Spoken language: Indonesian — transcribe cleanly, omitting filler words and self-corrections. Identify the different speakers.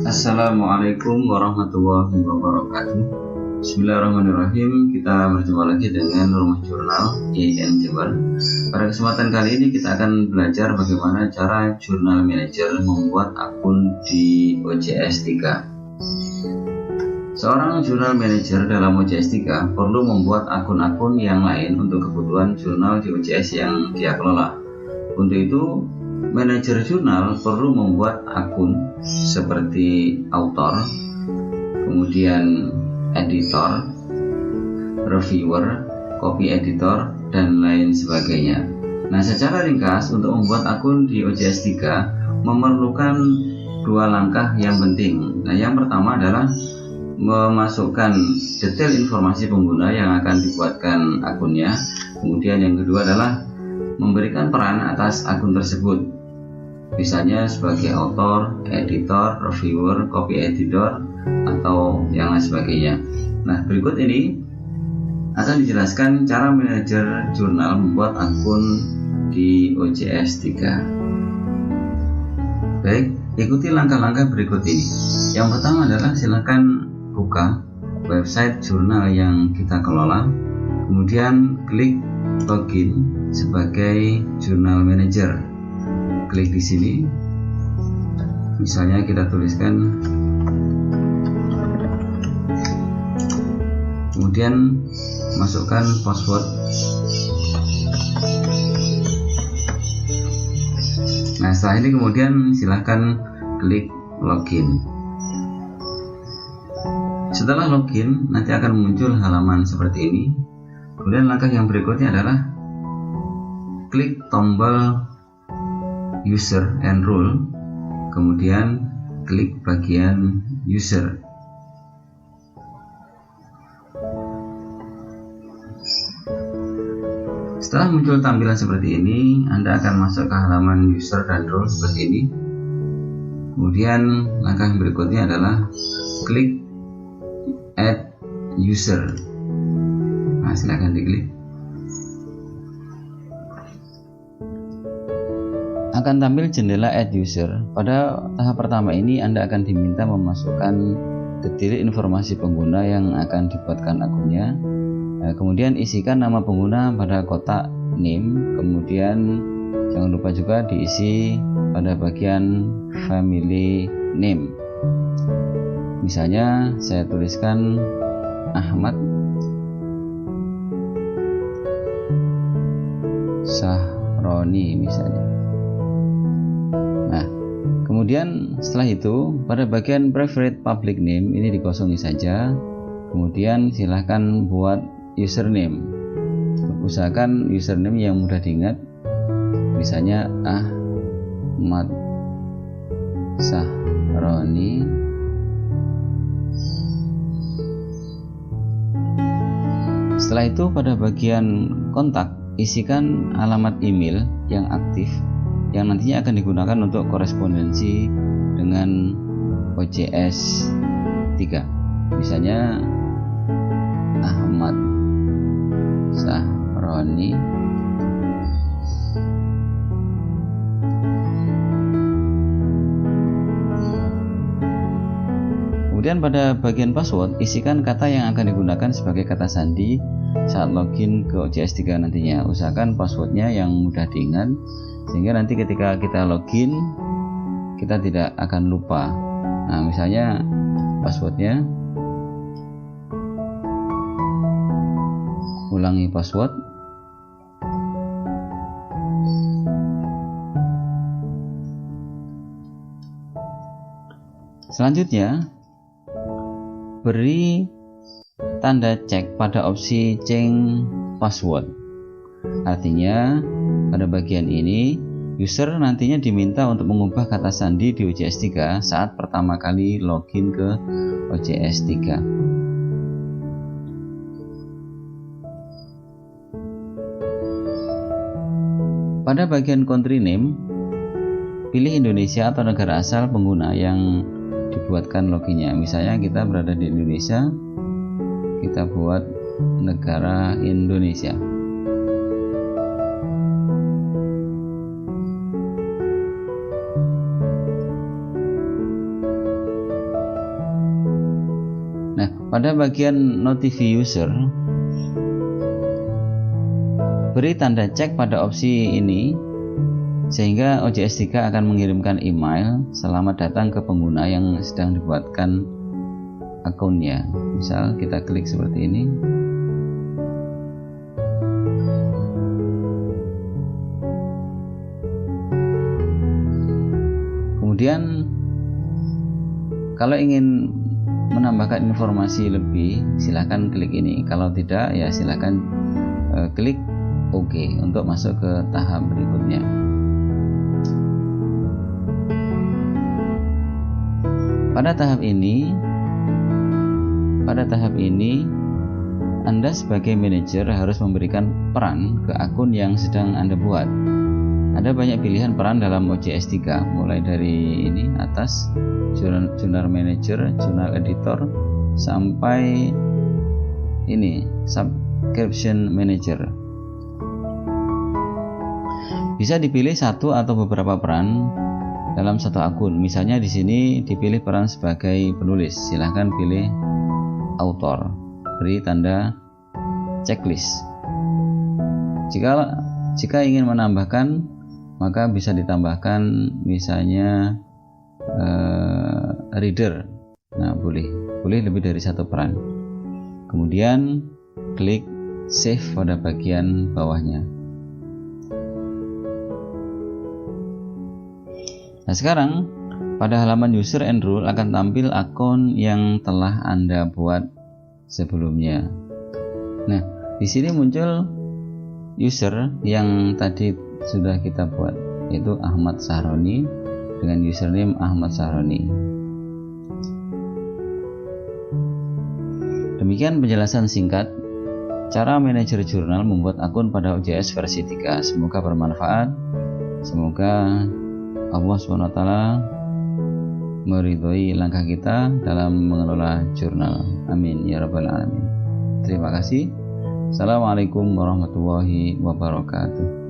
Speaker 1: Assalamualaikum warahmatullahi wabarakatuh. Bismillahirrahmanirrahim. Kita berjumpa lagi dengan Rumah Jurnal IAIN Jember. Pada kesempatan kali ini kita akan belajar bagaimana cara jurnal manager membuat akun di OJS 3. Seorang jurnal manager dalam OJS 3 perlu membuat akun-akun yang lain untuk kebutuhan jurnal di OJS yang dia kelola. Untuk itu, manajer jurnal perlu membuat akun seperti author, kemudian editor, reviewer, copy editor, dan lain sebagainya. Nah, secara ringkas, untuk membuat akun di OJS 3 memerlukan dua langkah yang penting. Nah, yang pertama adalah memasukkan detail informasi pengguna yang akan dibuatkan akunnya. Kemudian yang kedua adalah memberikan peran atas akun tersebut, misalnya sebagai author, editor, reviewer, copy editor, atau yang lain sebagainya. Nah, berikut ini akan dijelaskan cara manajer jurnal membuat akun di OJS 3. Baik, ikuti langkah-langkah berikut ini. Yang pertama adalah silakan buka website jurnal yang kita kelola, kemudian klik login sebagai jurnal manager. Klik di sini, misalnya kita tuliskan, kemudian masukkan password. Nah, setelah ini kemudian silahkan klik login. Setelah login, nanti akan muncul halaman seperti ini. Kemudian langkah yang berikutnya adalah klik tombol user and role, kemudian klik bagian user. Setelah muncul tampilan seperti ini, Anda akan masuk ke halaman user dan role seperti ini. Kemudian langkah yang berikutnya adalah klik add user. Nah, silakan diklik. Akan tampil jendela add user. Pada tahap pertama ini Anda akan diminta memasukkan detail informasi pengguna yang akan dibuatkan akunnya. Nah, kemudian isikan nama pengguna pada kotak name, kemudian jangan lupa juga diisi pada bagian family name. Misalnya saya tuliskan Ahmad Sahroni misalnya. Nah, kemudian setelah itu pada bagian preferred public name ini dikosongi saja. Kemudian silahkan buat username. Usahakan username yang mudah diingat, misalnya Ahmad Sahroni. Setelah itu pada bagian kontak isikan alamat email yang aktif yang nantinya akan digunakan untuk korespondensi dengan OJS 3. Misalnya Ahmad Sahroni Kemudian pada bagian password isikan kata yang akan digunakan sebagai kata sandi saat login ke OJS 3 nantinya. Usahakan passwordnya yang mudah diingat sehingga nanti ketika kita login kita tidak akan lupa. Nah, misalnya passwordnya, ulangi password, selanjutnya beri tanda cek pada opsi change password. Artinya pada bagian ini user nantinya diminta untuk mengubah kata sandi di OJS 3 saat pertama kali login ke OJS 3. Pada bagian country name, pilih Indonesia atau negara asal pengguna yang dibuatkan loginnya. Misalnya kita berada di Indonesia, kita buat negara Indonesia. Pada bagian notify user, beri tanda cek pada opsi ini sehingga OJS 3 akan mengirimkan email selamat datang ke pengguna yang sedang dibuatkan akunnya. Misal kita klik seperti ini. Kemudian kalau ingin menambahkan informasi lebih, silahkan klik ini. Kalau tidak, ya silahkan klik OK untuk masuk ke tahap berikutnya. Pada tahap ini, Anda sebagai manajer harus memberikan peran ke akun yang sedang Anda buat. Ada banyak pilihan peran dalam OJS 3, mulai dari ini atas, Journal Manager, Journal Editor, sampai ini Subscription Manager. Bisa dipilih satu atau beberapa peran dalam satu akun. Misalnya di sini dipilih peran sebagai penulis, silahkan pilih author, beri tanda checklist. Jika ingin menambahkan, maka bisa ditambahkan misalnya reader. Nah, boleh lebih dari satu peran. Kemudian klik save pada bagian bawahnya. Nah, sekarang pada halaman user and rule akan tampil akun yang telah Anda buat sebelumnya. Nah, di sini muncul user yang tadi sudah kita buat, yaitu Ahmad Sahroni dengan username Ahmad Sahroni. Demikian penjelasan singkat cara manajer jurnal membuat akun pada OJS versi 3. Semoga bermanfaat. Semoga Allah SWT meridhoi langkah kita dalam mengelola jurnal. Amin ya rabbal alamin. Terima kasih. Assalamualaikum warahmatullahi wabarakatuh.